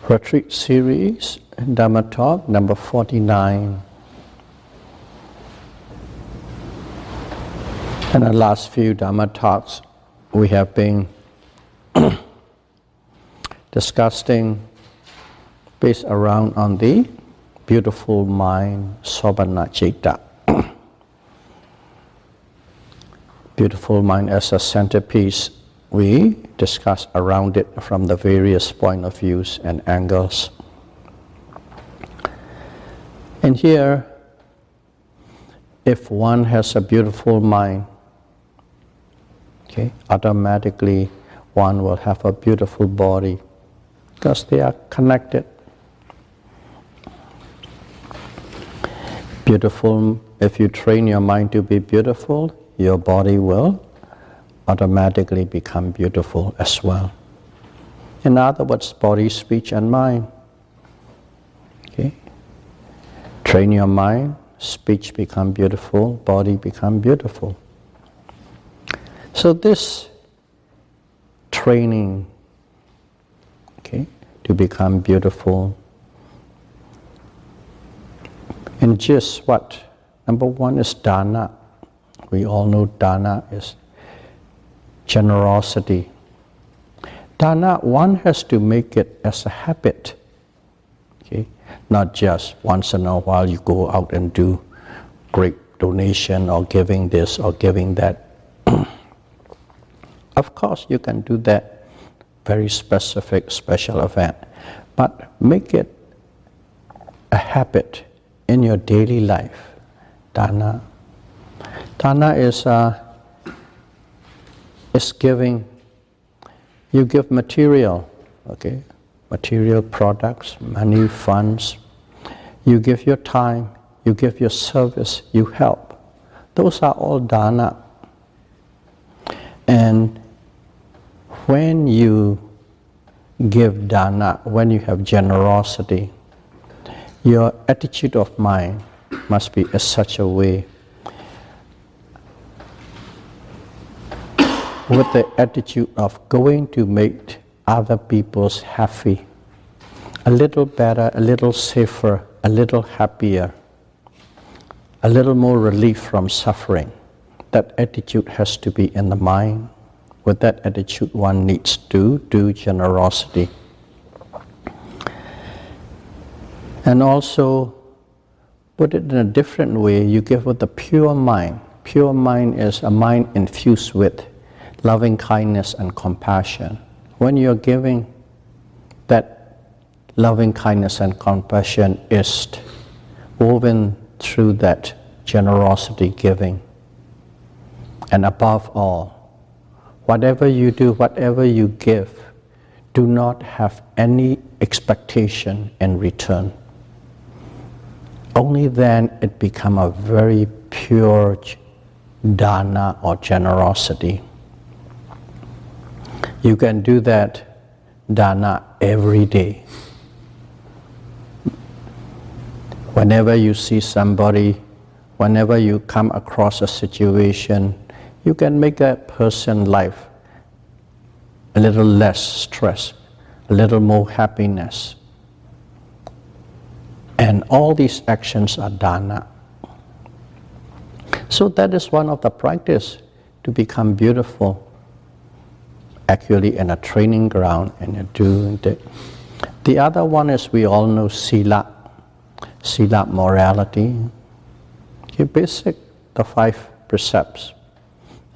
Retreat series, Dhamma talk number 49. In the last few Dhamma talks, we have been discussing based around on the beautiful mind, Sobhana Citta. Beautiful mind as a centerpiece. We discuss around it from the various point of views and angles. And here, if one has a beautiful mind, automatically one will have a beautiful body because they are connected. Beautiful, if you train your mind to be beautiful, your body will automatically become beautiful as well. In other words, body, speech, and mind. Train your mind, speech become beautiful, body become beautiful. So this training, to become beautiful, and just what? Number one is dana. We all know dana is generosity. Dana, one has to make it as a habit. Not just once in a while you go out and do great donation or giving this or giving that. Of course you can do that, very specific, special event, but make it a habit in your daily life. Dana. Dana is giving. You give material, material products, money, funds. You give your time, you give your service, you help. Those are all dana. And when you give dana, when you have generosity, your attitude of mind must be in such a way with the attitude of going to make other people's happy, a little better, a little safer, a little happier, a little more relief from suffering. That attitude has to be in the mind. With that attitude, one needs to do generosity. And also, put it in a different way, you give with a pure mind. Pure mind is a mind infused with loving kindness and compassion. When you're giving, that loving kindness and compassion is woven through that generosity giving. And above all, whatever you do, whatever you give, do not have any expectation in return. Only then it becomes a very pure dana or generosity. You can do that dana every day. Whenever you see somebody, whenever you come across a situation, you can make that person's life a little less stress, a little more happiness. And all these actions are dana. So that is one of the practice to become beautiful. Actually in a training ground, and you're doing it. The other one is, we all know sila. Sila, morality. Basic, the 5 precepts.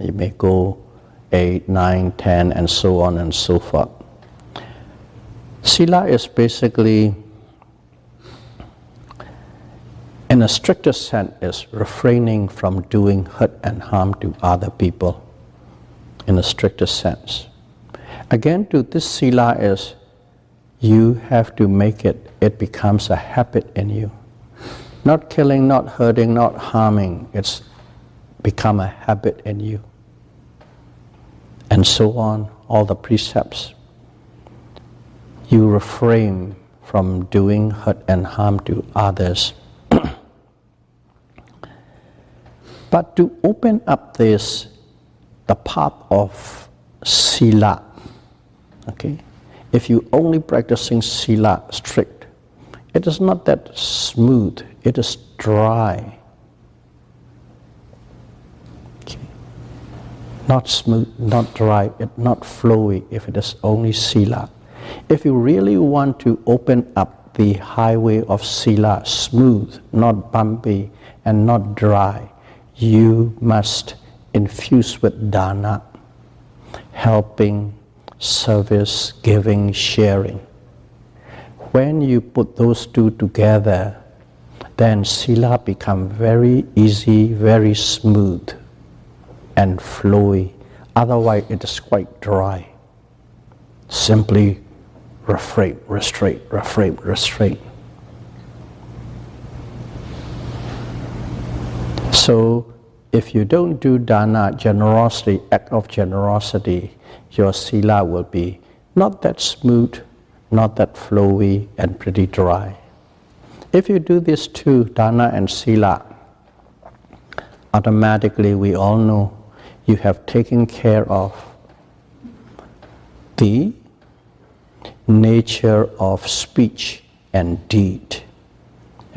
You may go 8, 9, 10, and so on and so forth. Sila is basically, in a stricter sense, is refraining from doing hurt and harm to other people, in a stricter sense. Again, to this sila is, you have to make it becomes a habit in you. Not killing, not hurting, not harming, it's become a habit in you. And so on, all the precepts. You refrain from doing hurt and harm to others. But to open up the path of sila, If you only practicing sila strict, it is not that smooth, it is dry. Okay. Not smooth, not dry, not flowy if it is only sila. If you really want to open up the highway of sila smooth, not bumpy and not dry, you must infuse with dana, helping, service, giving, sharing. When you put those two together, then sila become very easy, very smooth and flowy. Otherwise it is quite dry. Simply refrain, restraint, refrain, restraint. So if you don't do dana, generosity, act of generosity, your sila will be not that smooth, not that flowy and pretty dry. If you do these two, dana and sila, automatically we all know you have taken care of the nature of speech and deed.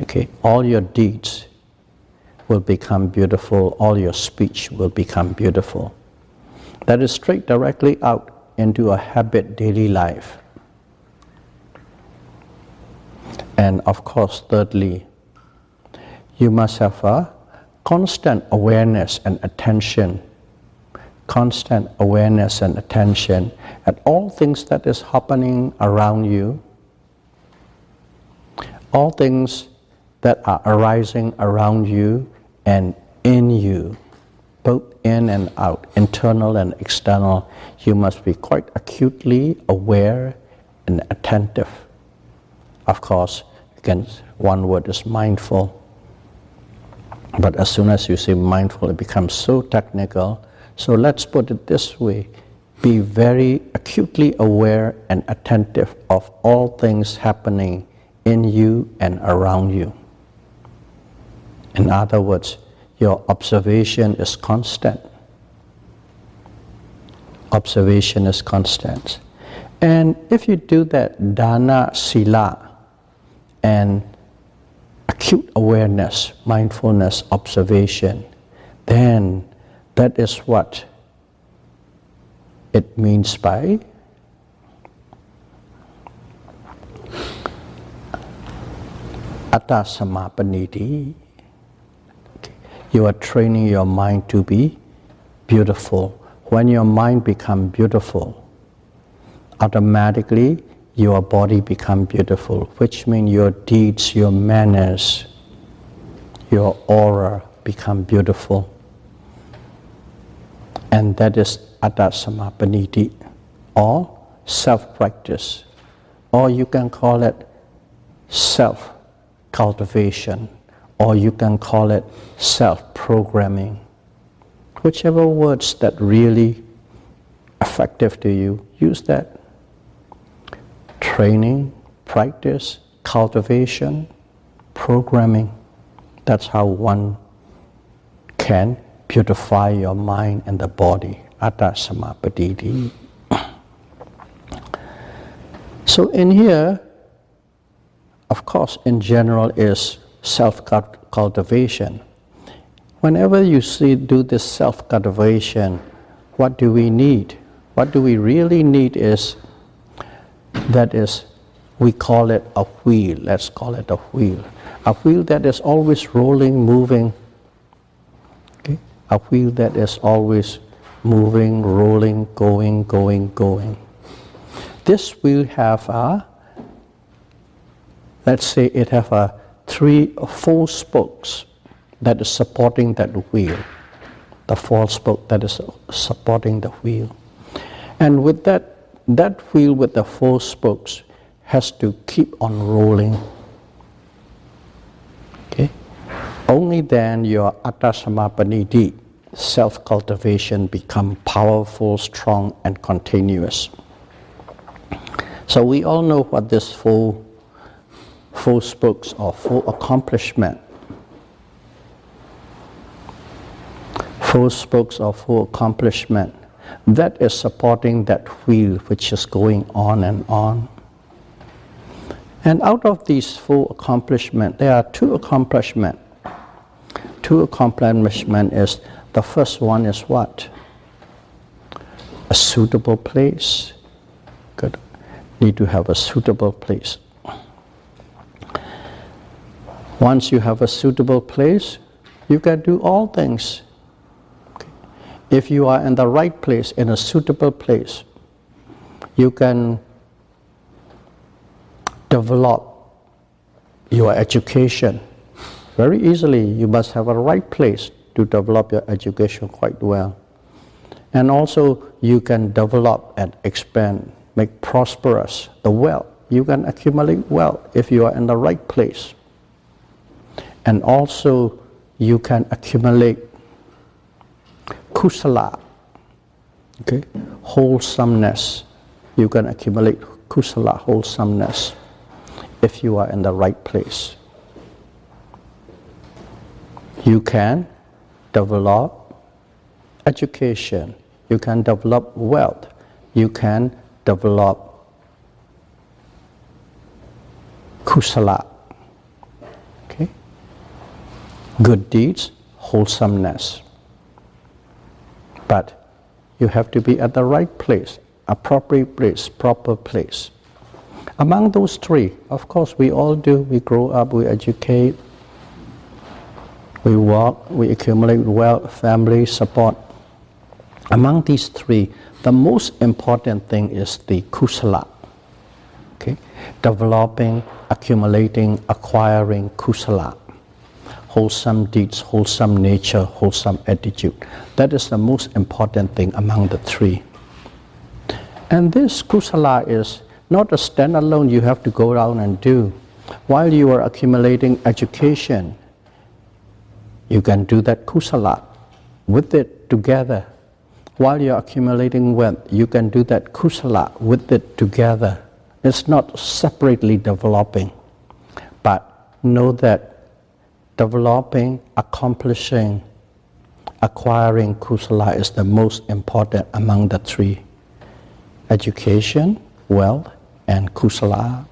Okay, all your deeds will become beautiful, all your speech will become beautiful. That is straight directly out into a habit daily life. And of course, thirdly, you must have a constant awareness and attention, constant awareness and attention at all things that is happening around you, all things that are arising around you and in you, both in and out, internal and external. You must be quite acutely aware and attentive. Of course, again, one word is mindful. But as soon as you say mindful, it becomes so technical. So let's put it this way. Be very acutely aware and attentive of all things happening in you and around you. In other words, your observation is constant. Observation is constant. And if you do that dana, sila, and acute awareness, mindfulness, observation, then that is what it means by atta samapaniti. You are training your mind to be beautiful. When your mind becomes beautiful, automatically your body becomes beautiful, which means your deeds, your manners, your aura become beautiful. And that is atta samapaniti, or self-practice, or you can call it self-cultivation, or you can call it self-programming. Whichever words that really effective to you, use that. Training, practice, cultivation, programming. That's how one can beautify your mind and the body. Atta samapaditi. So in here, of course, in general is self-cultivation. Whenever you do this self-cultivation, what do we need? What do we really need is, that is, we call it a wheel. Let's call it a wheel. A wheel that is always rolling, moving. Okay? A wheel that is always moving, rolling, going, going, going. This wheel have a, let's say it have a 3 or 4 spokes that is supporting that wheel. The 4 spoke that is supporting the wheel. And with that wheel with the 4 spokes has to keep on rolling. Okay? Only then your atta samapaniti, self-cultivation, become powerful, strong, and continuous. So we all know what this 4 spokes or 4 accomplishment. 4 spokes or 4 accomplishment. That is supporting that wheel which is going on and on. And out of these 4 accomplishments, there are 2 accomplishments. 2 accomplishments is, the first one is what? A suitable place. Good. Need to have a suitable place. Once you have a suitable place, you can do all things. Okay. If you are in the right place, in a suitable place, you can develop your education very easily. You must have a right place to develop your education quite well. And also you can develop and expand, make prosperous the wealth. You can accumulate wealth if you are in the right place. And also you can accumulate kusala, okay, wholesomeness. You can accumulate kusala, wholesomeness, if you are in the right place. You can develop education, you can develop wealth, you can develop kusala, okay? Good deeds, wholesomeness. But you have to be at the right place, appropriate place, proper place. Among those 3, of course, we all do. We grow up, we educate, we work, we accumulate wealth, family support. Among these 3, the most important thing is the kusala. Okay? Developing, accumulating, acquiring kusala. Wholesome deeds, wholesome nature, wholesome attitude. That is the most important thing among the 3. And this kusala is not a standalone you have to go around and do. While you are accumulating education, you can do that kusala with it together. While you are accumulating wealth, you can do that kusala with it together. It's not separately developing. But know that developing, accomplishing, acquiring kusala is the most important among the 3. Education, wealth, and kusala.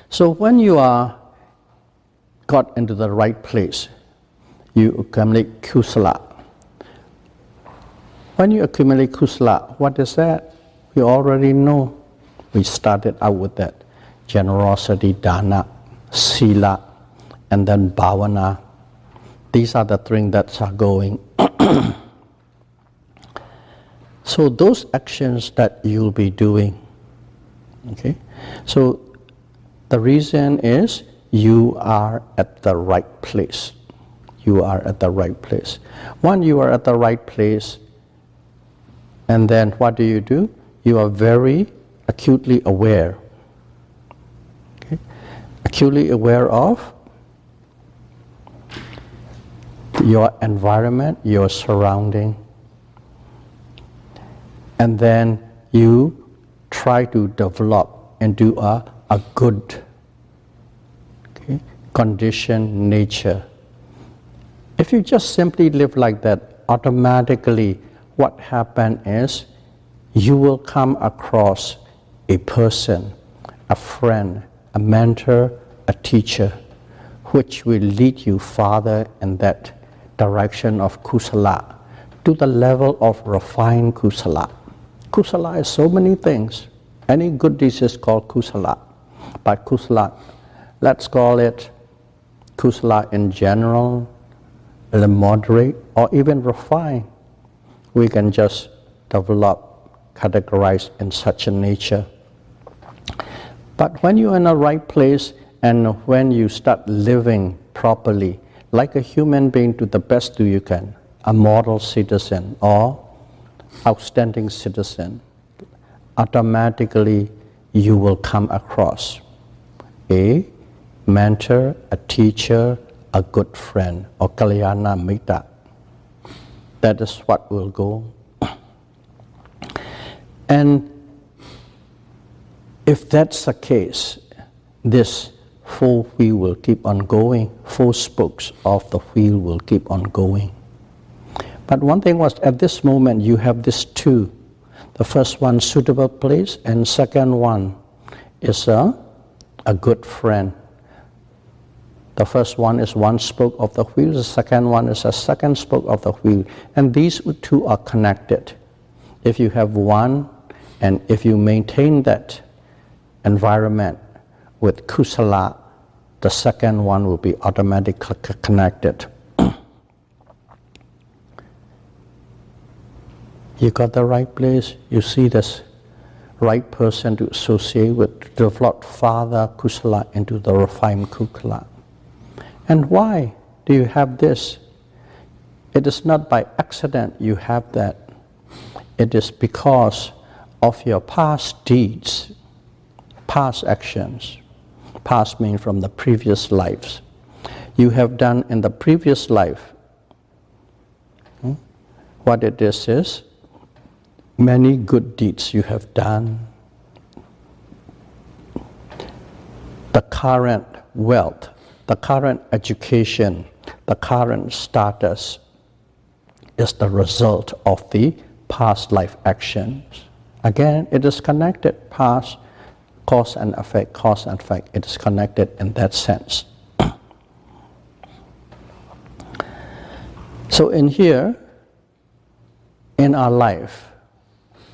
So when you are got into the right place, you accumulate kusala. When you accumulate kusala, what is that? We already know. We started out with that. Generosity, dana, sila, and then bhavana. These are the 3 that are going. So those actions that you'll be doing, okay? So the reason is you are at the right place. You are at the right place. When you are at the right place, and then what do? You are very acutely aware. Okay? Acutely aware of your environment, your surrounding. And then you try to develop and do a good, okay, conditioned nature. If you just simply live like that, automatically what happens is you will come across a person, a friend, a mentor, a teacher, which will lead you farther in that direction of kusala, to the level of refined kusala. Kusala is so many things. Any good deed is called kusala. But kusala, let's call it kusala in general, moderate, or even refined. We can just develop, categorize in such a nature. But when you're in the right place and when you start living properly, like a human being to the best you can, a model citizen or outstanding citizen, automatically you will come across a mentor, a teacher, a good friend, or kalyana mita. That is what will go. And if that's the case, this 4 wheel will keep on going, 4 spokes of the wheel will keep on going. But one thing was, at this moment you have these two. The first one, suitable place, and second one is a good friend. The first one is one spoke of the wheel, the second one is a second spoke of the wheel. And these two are connected. If you have one, and if you maintain that environment with kusala, the second one will be automatically connected. You got the right place, you see this right person to associate with, to develop father kusala into the refined kusala. And why do you have this? It is not by accident you have that. It is because of your past deeds, past actions. Past means from the previous lives. You have done in the previous life. What it is many good deeds you have done. The current wealth, the current education, the current status is the result of the past life actions. Again, it is connected, past, cause and effect, cause and effect. It is connected in that sense. So in here, in our life,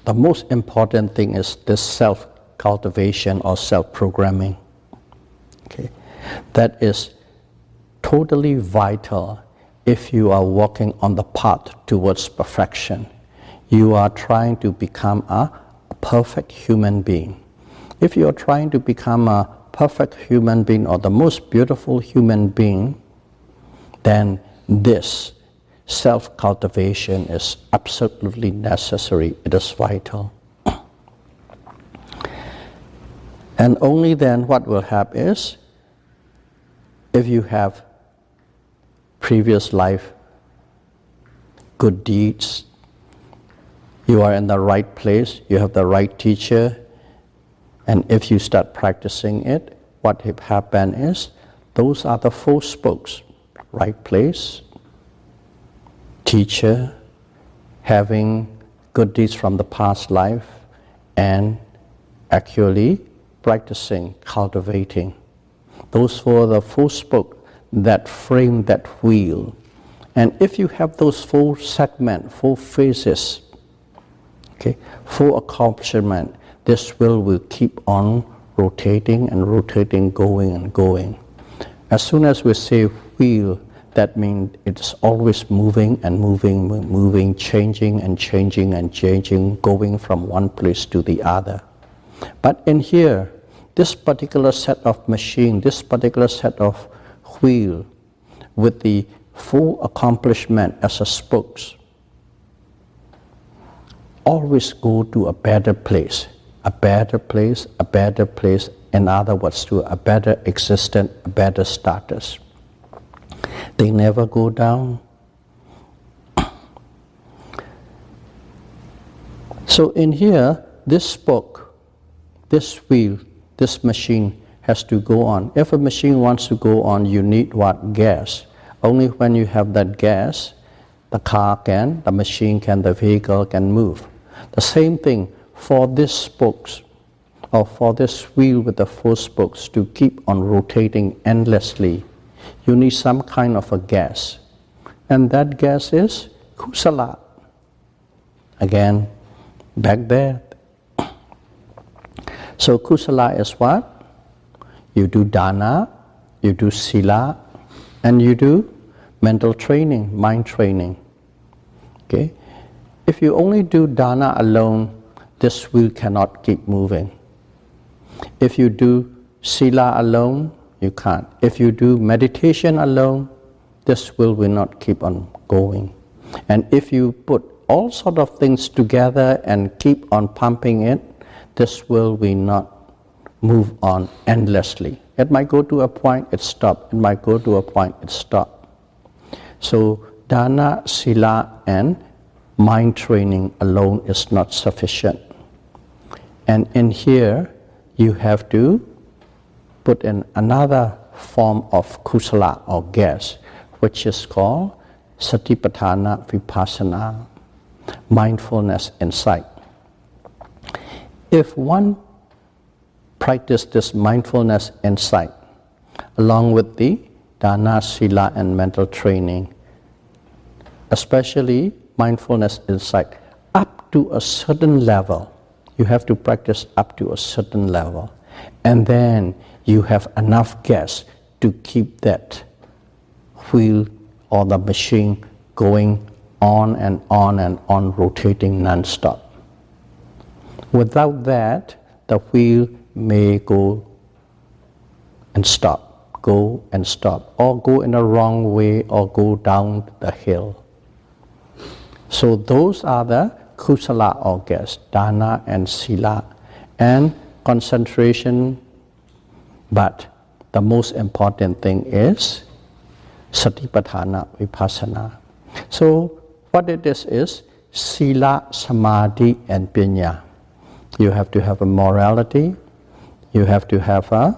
the most important thing is this self-cultivation or self-programming. Okay? That is totally vital if you are walking on the path towards perfection. You are trying to become a perfect human being. If you are trying to become a perfect human being or the most beautiful human being, then this self-cultivation is absolutely necessary. It is vital. And only then what will happen is, if you have previous life good deeds, you are in the right place, you have the right teacher, and if you start practicing it, what will happen is, those are the four spokes: right place, teacher, having good deeds from the past life, and actually practicing, cultivating. Those were the four spokes that frame that wheel. And if you have those four segments, four phases, okay, four accomplishments, this wheel will keep on rotating and rotating, going and going. As soon as we say wheel, that means it's always moving and moving, moving, changing and changing and changing, going from one place to the other. But in here, this particular set of machine, this particular set of wheel, with the full accomplishment as a spokes, always go to a better place, a better place, a better place, in other words, to a better existence, a better status. They never go down. So in here, this spoke, this wheel, this machine has to go on. If a machine wants to go on, you need what? Gas. Only when you have that gas, the car can, the machine can, the vehicle can move. The same thing for these spokes, or for this wheel with the four spokes to keep on rotating endlessly. You need some kind of a gas. And that gas is kusala. Again, back there. So kusala is what? You do dana, you do sila, and you do mental training, mind training. Okay? If you only do dana alone, this wheel cannot keep moving. If you do sila alone, you can't. If you do meditation alone, this wheel will not keep on going. And if you put all sort of things together and keep on pumping it, this wheel will not move on endlessly. It might go to a point, it stops. It might go to a point, it stops. So dana, sila, and mind training alone is not sufficient. And in here, you have to put in another form of kusala or gas, which is called Satipatthana Vipassana, mindfulness insight. If one practice this mindfulness insight along with the dana, sila, and mental training, especially mindfulness insight, up to a certain level, you have to practice up to a certain level, and then you have enough gas to keep that wheel or the machine going on and on and on, rotating non-stop. Without that, the wheel may go and stop, or go in the wrong way, or go down the hill. So those are the kusala or gas, dana and sila, and concentration. But the most important thing is satipatthana vipassana. So what it is sila, samadhi, and pinya. You have to have a morality, you have to have a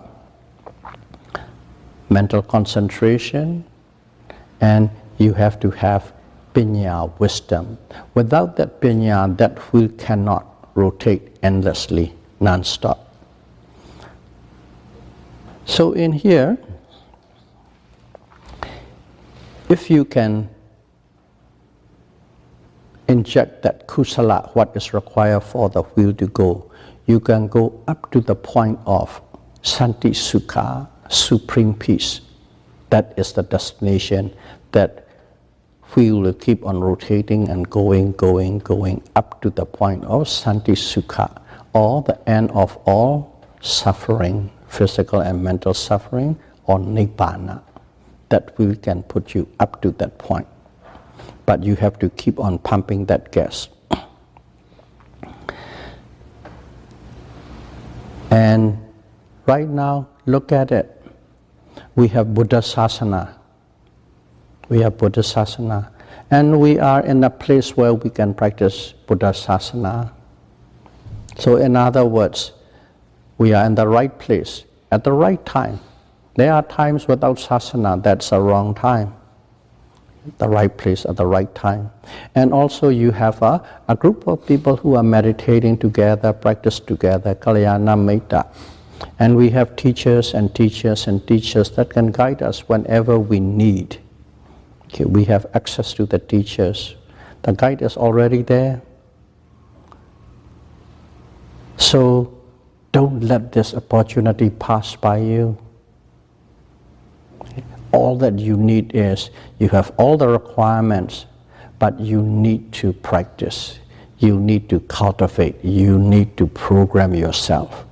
mental concentration, and you have to have pinya, wisdom. Without that pinya, that wheel cannot rotate endlessly, non-stop. So in here, if you can inject that kusala, what is required for the wheel to go, you can go up to the point of santi sukha, supreme peace. That is the destination. That wheel will keep on rotating and going up to the point of santi sukha, or the end of all suffering, physical and mental suffering, or nibbana. That wheel can put you up to that point. But you have to keep on pumping that gas. And right now, look at it. We have Buddha Sasana. And we are in a place where we can practice Buddha Sasana. So in other words, we are in the right place at the right time. There are times without Sasana, that's a wrong time. The right place at the right time. And also you have a group of people who are meditating together, practice together, Kalyana Metta. And we have teachers and teachers and teachers that can guide us whenever we need. Okay, we have access to the teachers. The guide is already there. So don't let this opportunity pass by you. All that you need is, you have all the requirements, but you need to practice. You need to cultivate. You need to program yourself.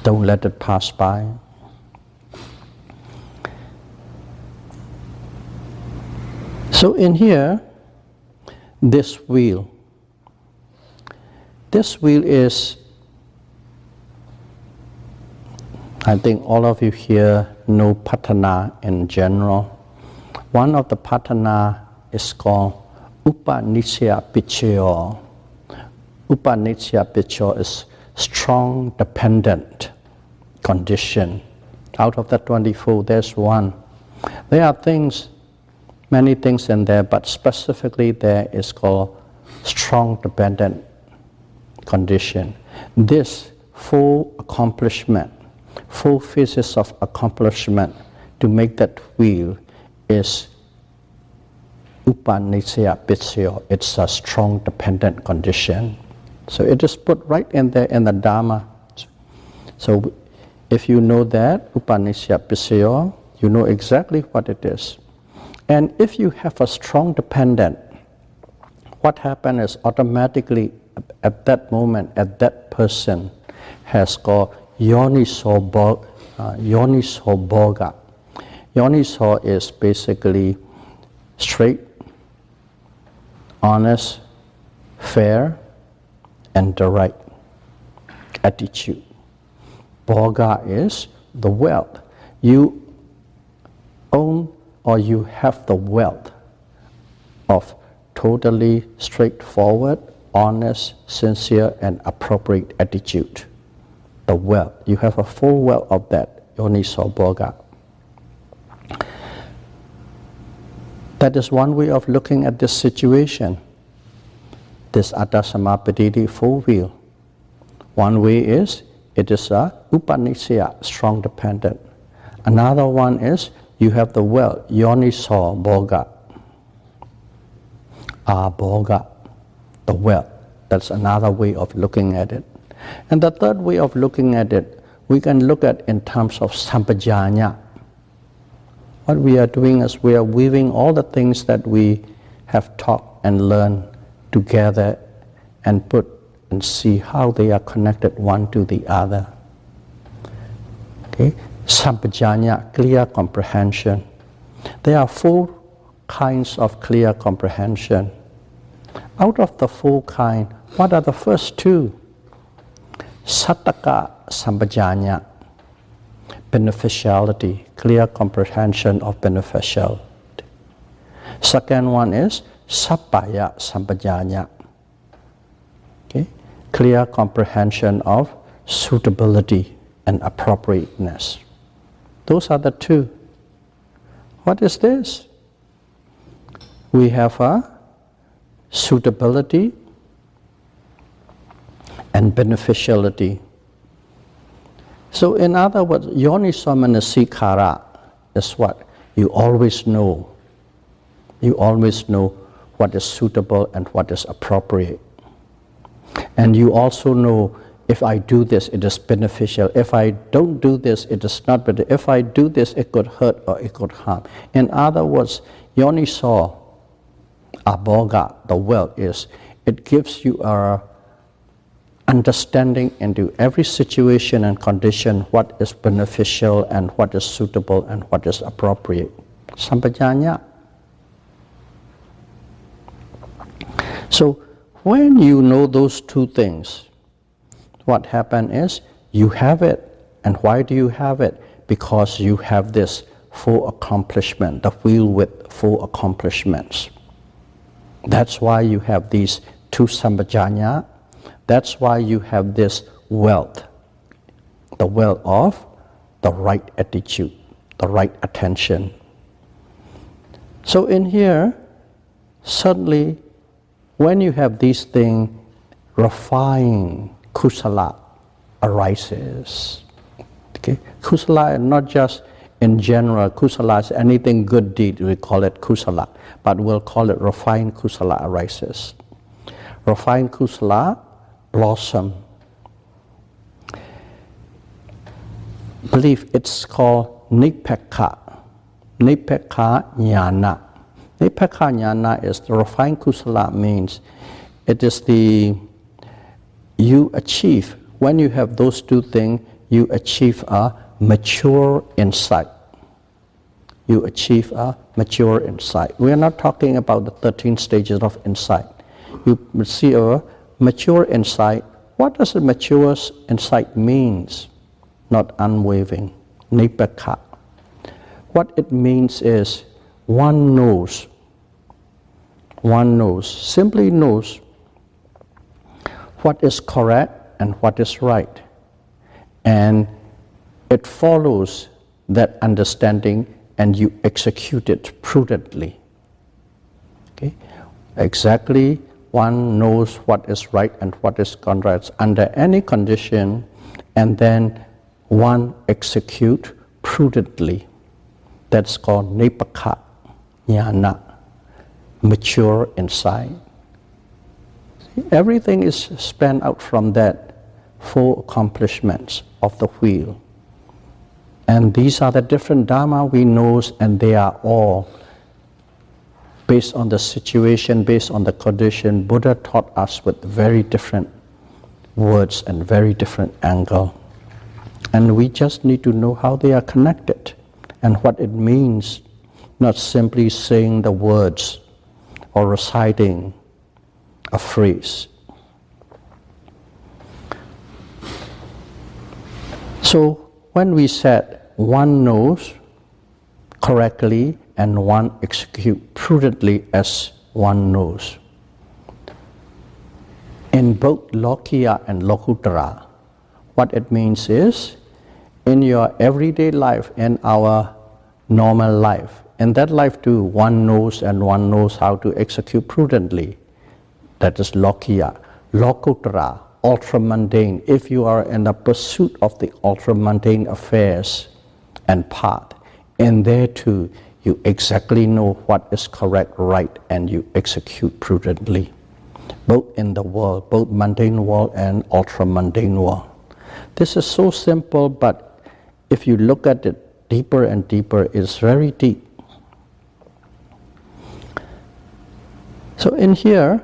Don't let it pass by. So in here, this wheel is, I think all of you here know patthana in general. One of the patthana is called upanishya pichayo. Upanishya pichayo is strong dependent condition. Out of the 24, there's one. There are things, many things in there, but specifically there is called strong dependent condition. This full accomplishment, full phases of accomplishment to make that wheel is upanishya pichayo. It's a strong dependent condition. So it is put right in there in the Dhamma. So if you know that, upanishya pichayo, you know exactly what it is. And if you have a strong dependent, what happens is automatically at that moment, at that person has got yoniso bhoga. Yoniso is basically straight, honest, fair, and direct attitude. Bhoga is the wealth. You own or you have the wealth of totally straightforward, honest, sincere, and appropriate attitude. The wealth. You have a full wealth of that, yoniso bhoga. That is one way of looking at this situation, this Atta Samapatiti full wheel. One way is, it is a Upanisya, strong dependent. Another one is, you have the well, Yoniso Bhoga. Bhoga, the well. That's another way of looking at it. And the third way of looking at it, we can look at in terms of sampajanya. What we are doing is we are weaving all the things that we have taught and learned together and put and see how they are connected one to the other. Okay? Sampajanya, clear comprehension. There are 4 kinds of clear comprehension. Out of the 4 kinds, what are the first 2? Sattaka sampajanya, beneficiality, clear comprehension of beneficiality. Second one is sappaya sampajanya, okay? Clear comprehension of suitability and appropriateness. Those are the 2. What is this? We have a suitability and beneficiality. So in other words, yoniso manasikara is what? You always know. You always know what is suitable and what is appropriate. And you also know, if I do this, it is beneficial. If I don't do this, it is not beneficial. If I do this, it could hurt or it could harm. In other words, yoniso abhoga, the will is, it gives you a understanding into every situation and condition what is beneficial and what is suitable and what is appropriate. Sampajanya. So when you know those 2 things, what happens is you have it. And why do you have it? Because you have this 4 accomplishment, the wheel with 4 accomplishments. That's why you have these 2 sampajanya. That's why you have this wealth, the wealth of the right attitude, the right attention. So in here, suddenly, when you have these things, refined kusala arises. Okay? Kusala, not just in general, kusala is anything good deed, we call it kusala, but we'll call it refined kusala arises. Refined kusala blossom. Believe it's called nipekha. Nipekha jnana. Nipekha jnana is the refined kusala, means it is you achieve, when you have those 2 things, you achieve a mature insight. You achieve a mature insight. We are not talking about the 13 stages of insight. You see a mature insight. What does a mature insight means? Not unwavering. Nipekha. What it means is one knows, simply knows what is correct and what is right. And it follows that understanding and you execute it prudently. Okay? Exactly, one knows what is right and what is correct under any condition, and then one execute prudently. That's called nipekha jnana, mature insight. Everything is spanned out from that 4 accomplishments of the wheel. And these are the different Dhamma we know, and they are all based on the situation, based on the condition. Buddha taught us with very different words and very different angle. And we just need to know how they are connected and what it means, not simply saying the words or reciting a phrase. So when we said one knows correctly and one execute prudently as one knows, in both Lokiya and Lokuttara, what it means is, in your everyday life, in our normal life, In that life too, one knows and one knows how to execute prudently. That is Lokiya. Lokuttara, ultra-mundane. If you are in the pursuit of the ultra-mundane affairs and path, in there too, you exactly know what is correct, right, and you execute prudently. Both in the world, both mundane world and ultra-mundane world. This is so simple, but if you look at it deeper and deeper, it's very deep. So in here,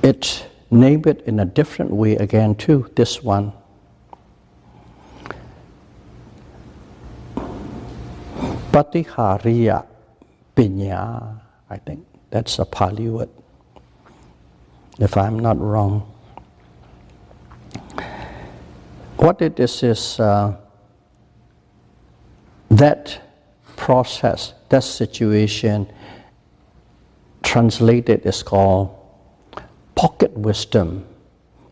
it's named it in a different way again too, this one. Patihariya Pinya, I think that's a Pali word, if I'm not wrong. What it is that process, that situation, translated is called pocket wisdom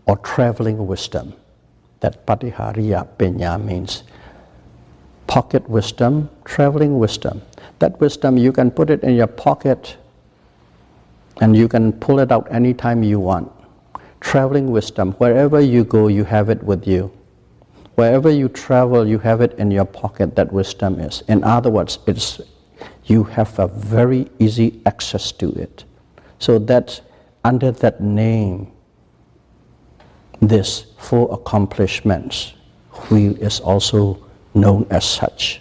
or traveling wisdom. That Patihariya Pinya means pocket wisdom, traveling wisdom. That wisdom, you can put it in your pocket and you can pull it out anytime you want. Traveling wisdom, wherever you go, you have it with you. Wherever you travel, you have it in your pocket, that wisdom is. In other words, you have a very easy access to it. So that under that name, this four accomplishments wheel is also known as such.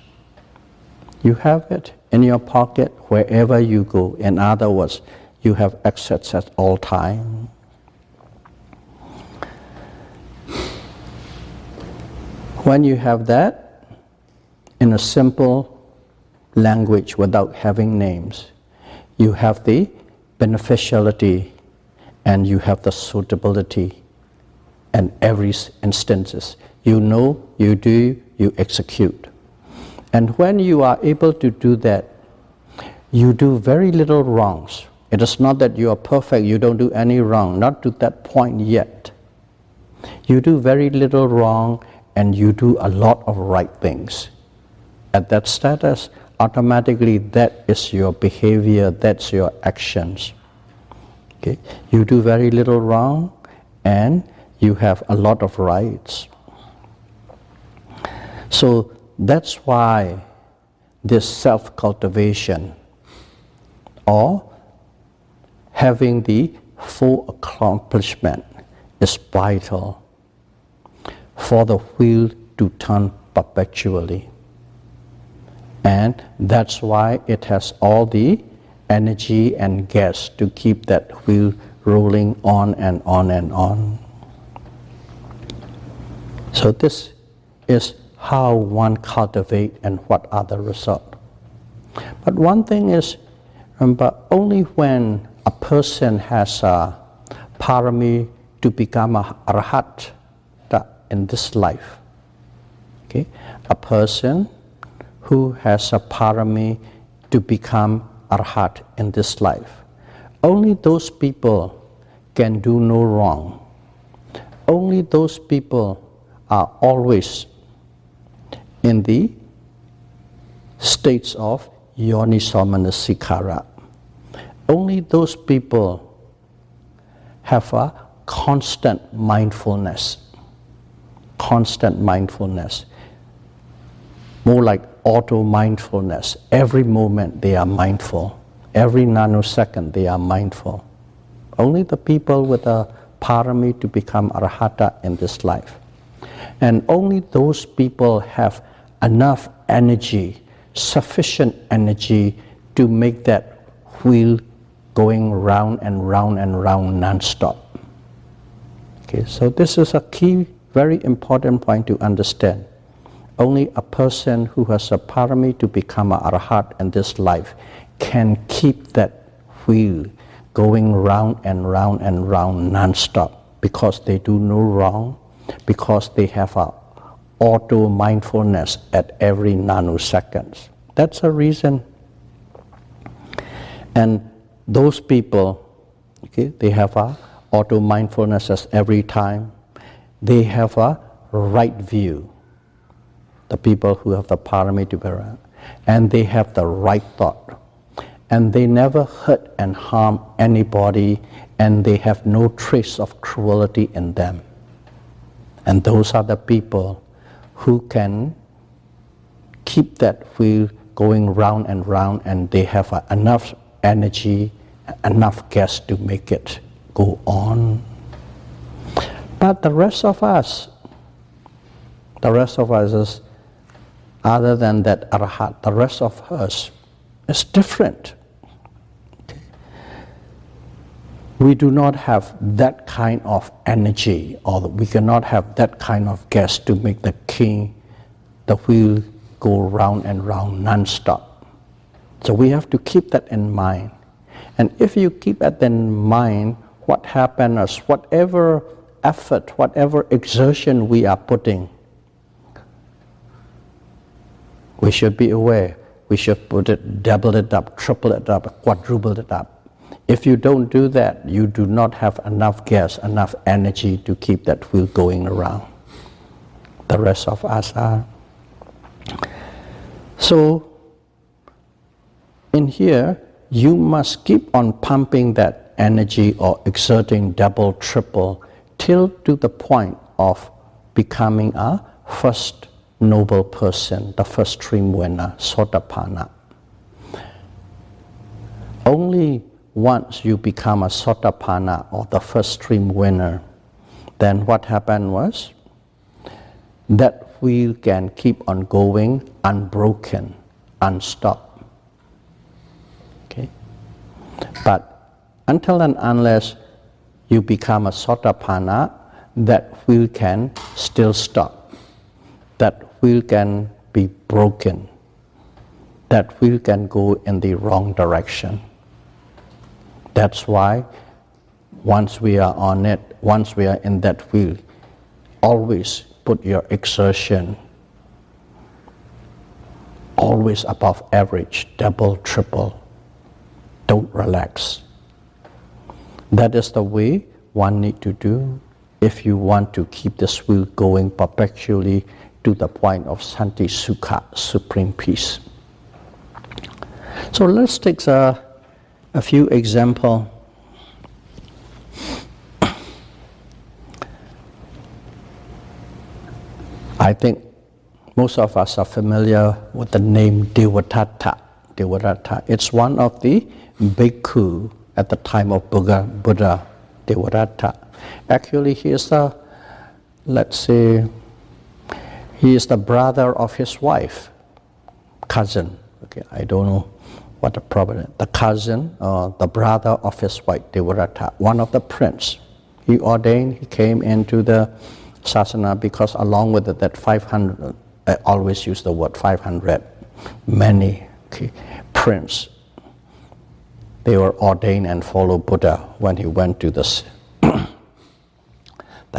You have it in your pocket wherever you go. In other words, you have access at all times. When you have that, in a simple language without having names, you have the beneficiality and you have the suitability in every instances. You know, you do, you execute. And when you are able to do that, you do very little wrongs. It is not that you are perfect, you don't do any wrong, not to that point yet. You do very little wrong and you do a lot of right things. At that status, automatically that is your behavior, that's your actions. Okay? You do very little wrong and you have a lot of rights. So that's why this self-cultivation or having the full accomplishment is vital for the wheel to turn perpetually. And that's why it has all the energy and gas to keep that wheel rolling on and on and on. So this is how one cultivates and what are the result. But one thing is, remember, only when a person has a parami to become a arhat in this life, okay, a person who has a parami to become arhat in this life, only those people can do no wrong. Only those people are always in the states of yoniso-manasikara. Only those people have a constant mindfulness. Constant mindfulness. More like auto-mindfulness. Every moment they are mindful. Every nanosecond they are mindful. Only the people with a parami to become arhata in this life. And only those people have enough energy, sufficient energy to make that wheel going round and round and round non-stop. Okay, so this is a key, very important point to understand. Only a person who has a parami to become an arhat in this life can keep that wheel going round and round and round non-stop, because they do no wrong, because they have a auto-mindfulness at every nanosecond. That's a reason. And those people, okay, they have a auto-mindfulness as every time. They have a right view. the people who have the paramita, and they have the right thought, and they never hurt and harm anybody, and they have no trace of cruelty in them. And those are the people who can keep that wheel going round and round, and they have enough energy, enough gas to make it go on. But the rest of us is, other than that arahat, the rest of us is different. Okay. We do not have that kind of energy, or we cannot have that kind of gas to make the wheel go round and round non-stop. So we have to keep that in mind. And if you keep that in mind, what happens is whatever effort, whatever exertion we are putting, we should be aware. We should put it, double it up, triple it up, quadruple it up. If you don't do that, you do not have enough gas, enough energy to keep that wheel going around. The rest of us are. So, in here, you must keep on pumping that energy or exerting double, triple, till to the point of becoming a first noble person, the first stream winner, Sotapanna. Only once you become a Sotapanna, or the first stream winner, then what happened was that wheel can keep on going unbroken, unstopped. Okay? But until and unless you become a Sotapanna, that wheel can still stop. That wheel can be broken. That wheel can go in the wrong direction. That's why once we are on it, once we are in that wheel, always put your exertion always above average, double, triple. Don't relax. That is the way one need to do if you want to keep this wheel going perpetually to the point of Santi Sukha, supreme peace. So let's take a few examples. I think most of us are familiar with the name Devadatta. Devadatta. It's one of the bhikkhu at the time of Buddha, Devadatta. Actually, he is the, let's say, he is the brother of his wife, cousin. Okay, I don't know what the proper name. The cousin, the brother of his wife, Devadatta, one of the prince. He ordained, he came into the Sasana because along with it, that 500, I always use the word 500, many prince, they were ordained and followed Buddha when he went to the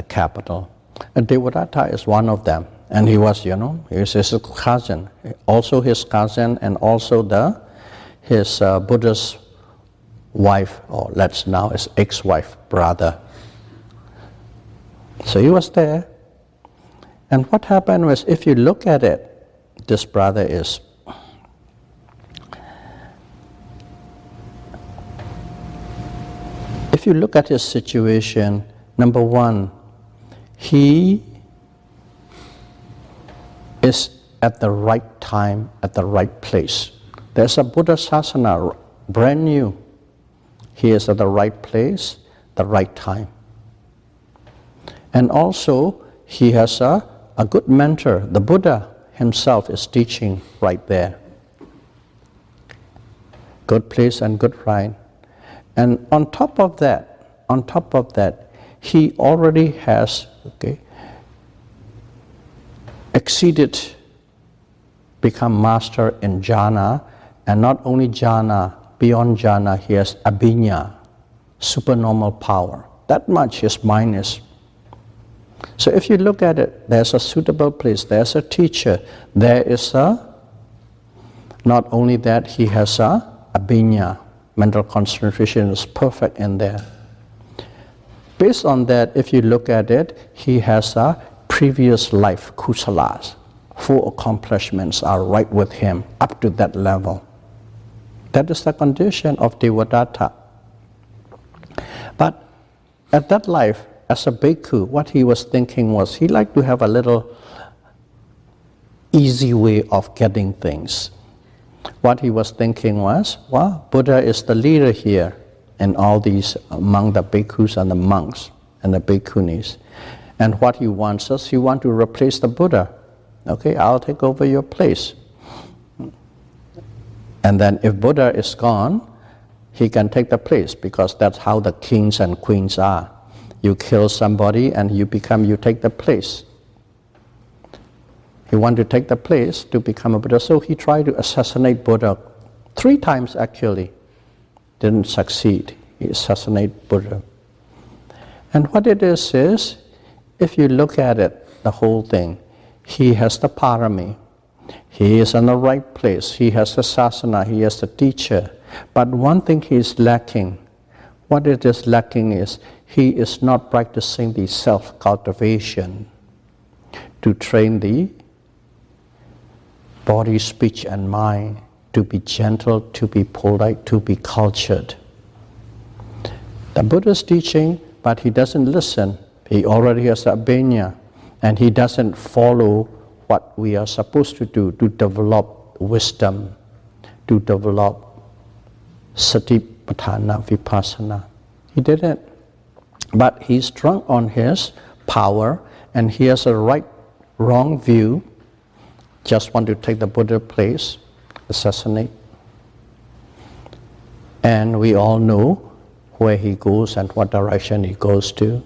capital. And Devadatta is one of them. And he was, he's his cousin, also his cousin, and also his Buddha's wife, or let's now his ex-wife, brother. So he was there. And what happened was, if you look at it, this brother is, if you look at his situation, number one, he is at the right time, at the right place. There's a Buddha Sasana, brand new. He is at the right place, the right time. And also, he has a good mentor. The Buddha himself is teaching right there. Good place and good right. And on top of that, he already has, exceeded, become master in jhana, and not only jhana, beyond jhana, he has abhinya, supernormal power. That much his mind is. So if you look at it, there's a suitable place, there's a teacher, there is not only that, he has a abhinya, mental concentration is perfect in there. Based on that, if you look at it, he has a previous life, kusalas, full accomplishments are right with him up to that level. That is the condition of Devadatta. But at that life, as a bhikkhu, what he was thinking was he liked to have a little easy way of getting things. What he was thinking was, well, Buddha is the leader here and all these among the bhikkhus and the monks and the bhikkhunis. And what he wants is, he wants to replace the Buddha. Okay, I'll take over your place. And then if Buddha is gone, he can take the place, because that's how the kings and queens are. You kill somebody and you take the place. He wanted to take the place to become a Buddha, so he tried to assassinate Buddha 3 times actually. Didn't succeed. He assassinated Buddha. And what it is, if you look at it, the whole thing, he has the parami. He is in the right place. He has the sasana. He has the teacher. But one thing he is lacking. What it is lacking is, he is not practicing the self-cultivation to train the body, speech, and mind, to be gentle, to be polite, to be cultured. The Buddha is teaching, but he doesn't listen. He already has the abhinya, and he doesn't follow what we are supposed to do to develop wisdom, to develop satipatthana, vipassana. He didn't. But he's drunk on his power, and he has a wrong view, just want to take the Buddha place, assassinate. And we all know where he goes and what direction he goes to.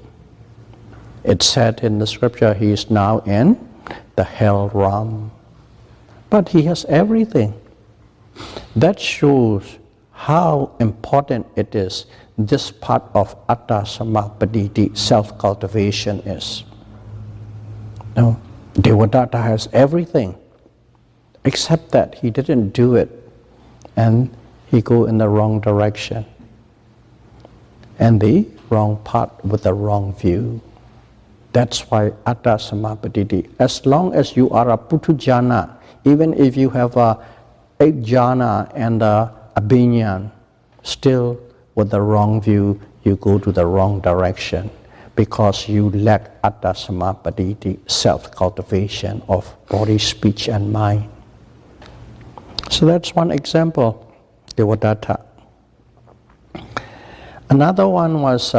It's said in the scripture he is now in the hell realm. But he has everything. That shows how important it is, this part of atta samappaditi, self-cultivation is. Now, Devadatta has everything, except that he didn't do it, and he go in the wrong direction, and the wrong path with the wrong view. That's why atta samappaditi. As long as you are a puthujjana, even if you have a 8 jhana and a abhinyan, still with the wrong view, you go to the wrong direction, because you lack atta samappaditi, self-cultivation of body, speech, and mind. So that's one example, Devadatta. Another one was,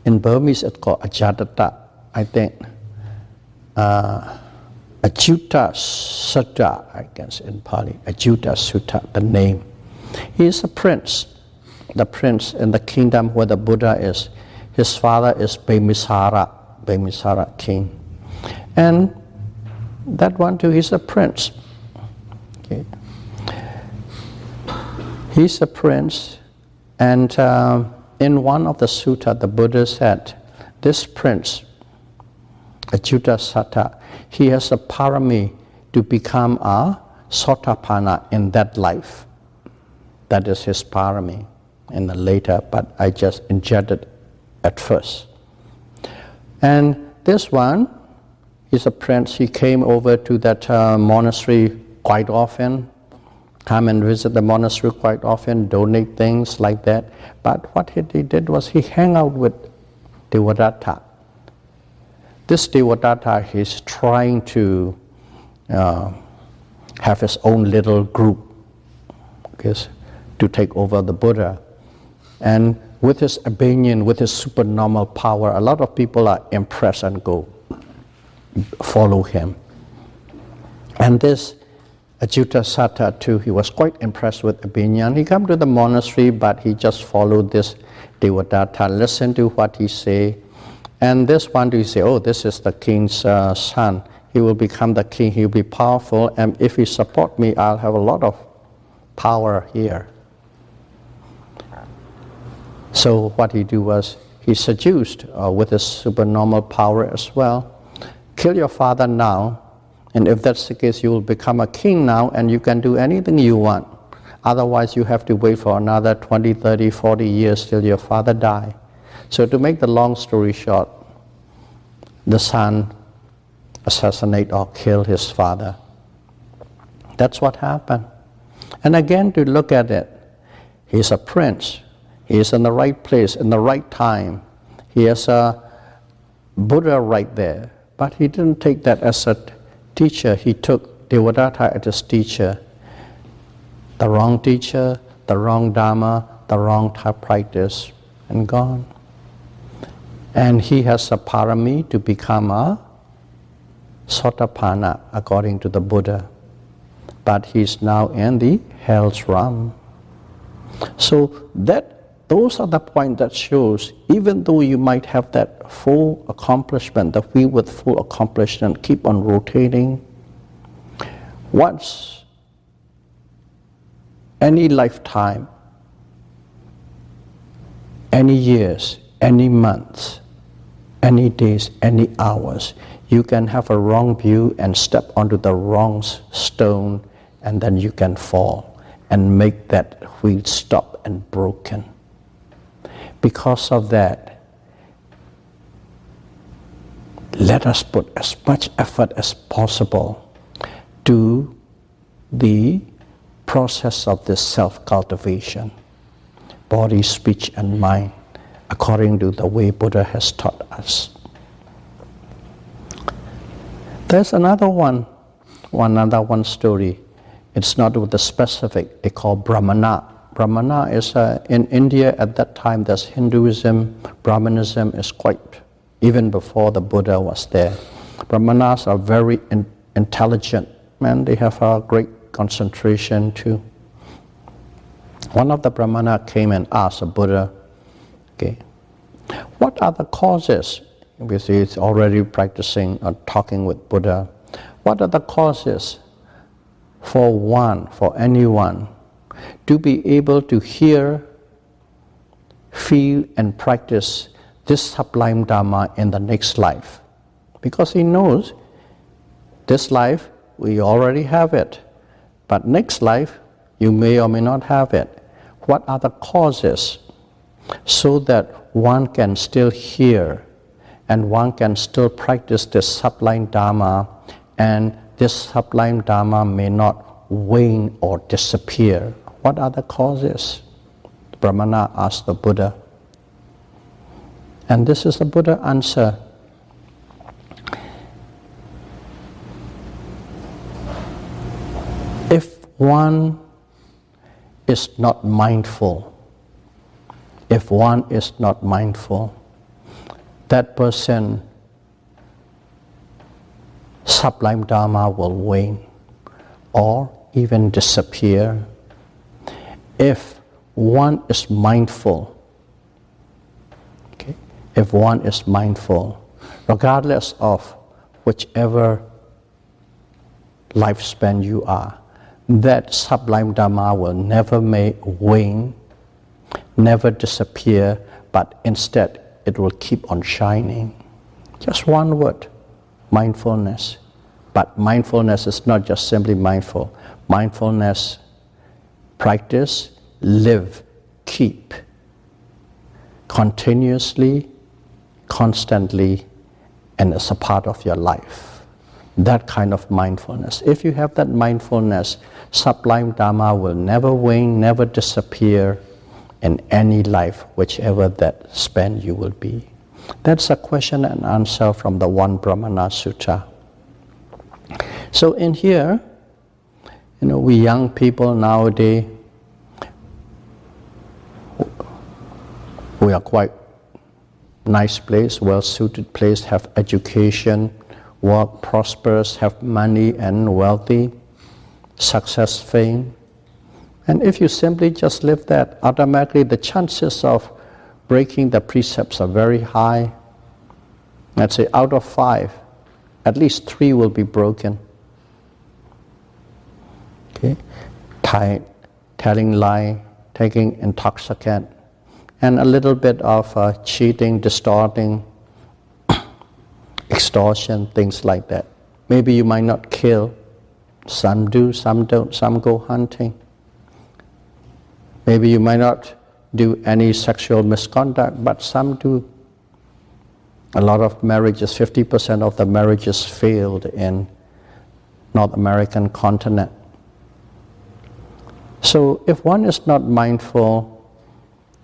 in Burmese it's called Ajatatta, I think. Achyuta Sutta, I guess in Pali. Achyuta Sutta, the name. He is a prince, the prince in the kingdom where the Buddha is. His father is Bhaimisara king. And that one too, he's a prince. Okay. He's a prince, and in one of the sutta, the Buddha said, this prince, Achyuta Sutta, he has a parami to become a sotapanna in that life. That is his parami in the later, but I just injected at first. And this one, he's a prince. He came over to that monastery quite often, come and visit the monastery quite often, donate things like that. But what he did was he hung out with Devadatta. This Devadatta, he's trying to have his own little group, okay, to take over the Buddha. And with his opinion, with his supernormal power, a lot of people are impressed and go follow him. And this Achyuta Sutta too, he was quite impressed with opinion. He came to the monastery, but he just followed this Devadatta, listened to what he say. And this one, he say, oh, this is the king's son. He will become the king, he will be powerful, and if he support me, I'll have a lot of power here. So what he do was, he seduced with his supernormal power as well. Kill your father now, and if that's the case, you will become a king now, and you can do anything you want. Otherwise, you have to wait for another 20, 30, 40 years till your father die. So to make the long story short, the son assassinate or kill his father. That's what happened. And again, to look at it, he's a prince. He is in the right place, in the right time. He has a Buddha right there. But he didn't take that as a teacher. He took Devadatta as his teacher. The wrong teacher, the wrong Dhamma, the wrong type practice, and gone. And he has a parami to become a Sotapanna according to the Buddha. But he's now in the hell's realm. So those are the points that shows, even though you might have that full accomplishment, the wheel with full accomplishment, keep on rotating, once any lifetime, any years, any months, any days, any hours, you can have a wrong view and step onto the wrong stone, and then you can fall and make that wheel stop and broken. Because of that, let us put as much effort as possible to the process of this self-cultivation, body, speech, and mind, according to the way Buddha has taught us. There's another one story. It's not with the specific, they call Brahmana. Brahmana is, in India at that time, there's Hinduism, Brahmanism is quite, even before the Buddha was there. Brahmanas are very intelligent, and they have a great concentration too. One of the Brahmana came and asked the Buddha, okay, what are the causes? Obviously, he's already practicing or talking with Buddha. What are the causes for anyone, to be able to hear, feel, and practice this sublime Dhamma in the next life? Because he knows this life, we already have it, but next life, you may or may not have it. What are the causes so that one can still hear and one can still practice this sublime Dhamma, and this sublime Dhamma may not wane or disappear? What are the causes? Brahmana asked the Buddha. And this is the Buddha answer. If one is not mindful, that person, sublime Dhamma will wane or even disappear. If one is mindful, regardless of whichever lifespan you are, that sublime Dhamma will never wane, never disappear, but instead it will keep on shining. Just one word, mindfulness. But mindfulness is not just simply mindful. Mindfulness, practice, live, keep, continuously, constantly, and as a part of your life. That kind of mindfulness. If you have that mindfulness, sublime Dhamma will never wane, never disappear in any life, whichever that span you will be. That's a question and answer from the One Brahmana Sutta. So in here, we young people nowadays, we are quite nice place, well-suited place, have education, work, prosperous, have money and wealthy, success, fame. And if you simply just live that, automatically the chances of breaking the precepts are very high. Let's say out of 5, at least 3 will be broken. Okay, telling lie, taking intoxicant, and a little bit of cheating, distorting, extortion, things like that. Maybe you might not kill. Some do, some don't, some go hunting. Maybe you might not do any sexual misconduct, but some do. A lot of marriages, 50% of the marriages failed in North American continent. So if one is not mindful,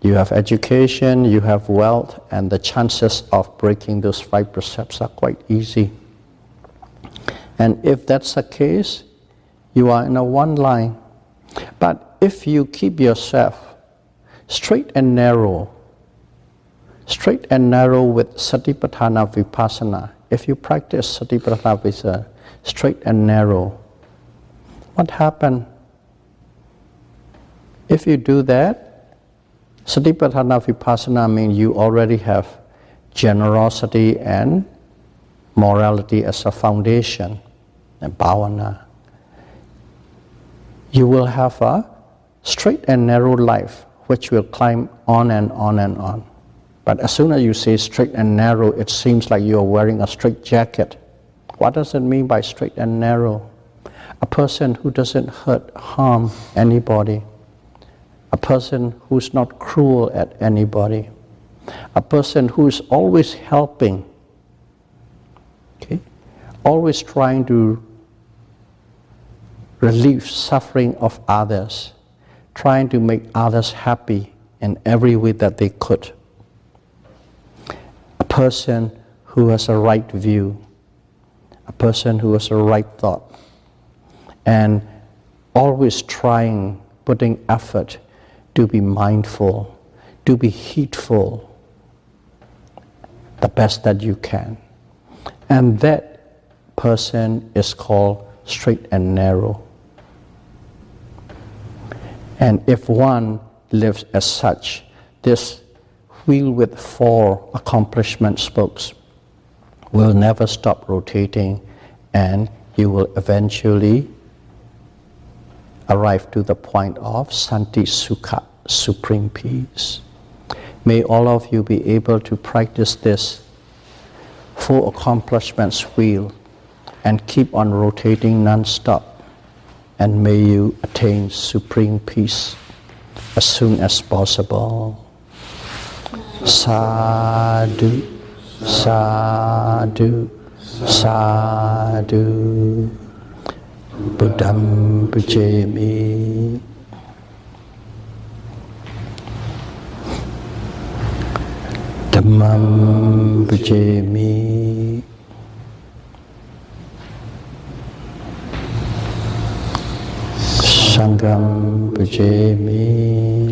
you have education, you have wealth, and the chances of breaking those 5 precepts are quite easy. And if that's the case, you are in a one line. But if you keep yourself straight and narrow with Satipatthana Vipassana, if you practice Satipatthana Vipassana straight and narrow, what happens? If you do that, Satipatthana Vipassana means you already have generosity and morality as a foundation, and bhavana. You will have a straight and narrow life which will climb on and on and on. But as soon as you say straight and narrow, it seems like you are wearing a straight jacket. What does it mean by straight and narrow? A person who doesn't harm anybody. A person who's not cruel at anybody. A person who is always helping. Okay? Always trying to relieve suffering of others. Trying to make others happy in every way that they could. A person who has a right view. A person who has a right thought. And always trying, putting effort to be mindful, to be heedful, the best that you can. And that person is called straight and narrow. And if one lives as such, this wheel with 4 accomplishment spokes will never stop rotating, and you will eventually arrive to the point of Santi Sukha, supreme peace. May all of you be able to practice this 4 accomplishments wheel and keep on rotating non-stop. And may you attain supreme peace as soon as possible. Sadhu, sadhu, sadhu. Buddham Pujami. Dhammam Pujami. Sangham Pujami.